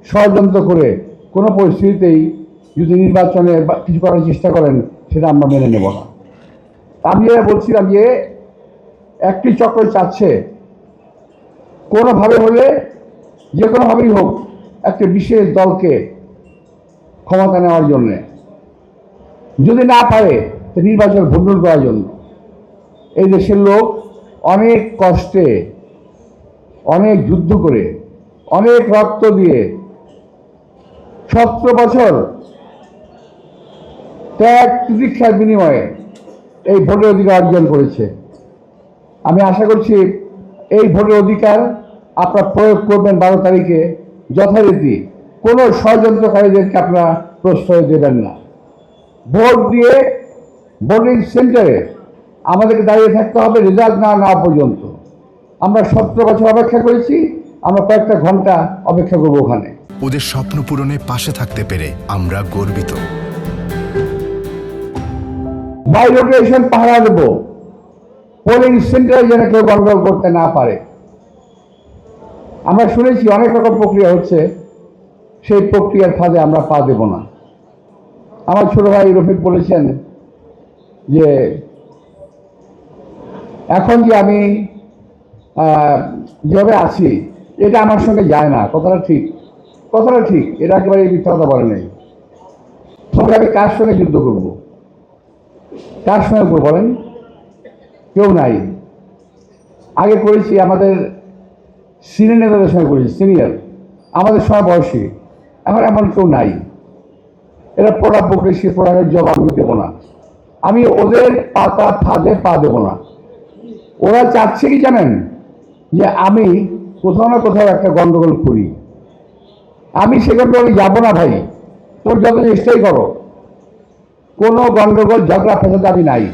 ষড়যন্ত্র করে কোনো পরিস্থিতিতেই যদি নির্বাচনে কিছু করার চেষ্টা করেন সেটা আমরা মেনে নেব না। আমি যেটা বলছিলাম যে একটি চক্র চাচ্ছে কোনোভাবে হলে যে কোনোভাবেই হোক একটা বিশেষ দলকে ক্ষমতা নেওয়ার জন্যে, যদি না পারে তো নির্বাচন ভণ্ডুল করার জন্য। এই দেশের লোক অনেক কষ্টে, অনেক যুদ্ধ করে, অনেক রক্ত দিয়ে 17 বছর ত্যাগ তিতিক্ষার বিনিময়ে এই ভোটের অধিকার অর্জন করেছে। আমি আশা করছি এই ভোটের অধিকার আপনারা প্রয়োগ করবেন 12 তারিখে যথারীতি। কোনো ষড়যন্ত্রকারীদেরকে আপনারা প্রশ্রয় দেবেন না। ভোট দিয়ে ভোটিং সেন্টারে আমাদেরকে দাঁড়িয়ে থাকতে হবে রেজাল্ট না নেওয়া পর্যন্ত। আমরা 17 বছর অপেক্ষা করেছি, আমরা কয়েকটা ঘন্টা অপেক্ষা করবো ওখানে। ওদের স্বপ্ন পূরণে পাশে থাকতে পেরে আমরা গর্বিত। বাই রোটেশন পাহারা দেবো, পোলিং সেন্টারে যেন কেউ গন্ডগোল করতে না পারে। আমরা শুনেছি অনেক রকম প্রক্রিয়া হচ্ছে, সেই প্রক্রিয়ার ফাঁদে আমরা পা দেব না। আমার ছোট ভাই রফিক বলেছেন যে এখন যে আমি যেভাবে আছি এটা আমার সঙ্গে যায় না। কথাটা ঠিক, এটা একেবারে মিথ্যা কথা বলে নেই। তবে আমি কার সঙ্গে যুদ্ধ করব? কার সঙ্গে করবো বলেন? কেউ নাই। আগে করেছি আমাদের সিনিয়র নেতাদের সঙ্গে করেছি, সিনিয়র আমাদের সময় বয়সী। এখন এমন কেউ নাই। এরা পড়া পক্ষে সে পড়ার জবাব আমি দেবো না। আমি ওদের পাতা ফাঁদে পা দেবো না। ওরা চাচ্ছে কি জানেন? যে আমি কোথাও না কোথাও একটা গন্ডগোল করি। আমি সে গন্ডগোলে যাবো না ভাই। তোর যত চেষ্টাই করো, কোনো গন্ডগোল ঝগড়া ফেসাতে আমি নাই।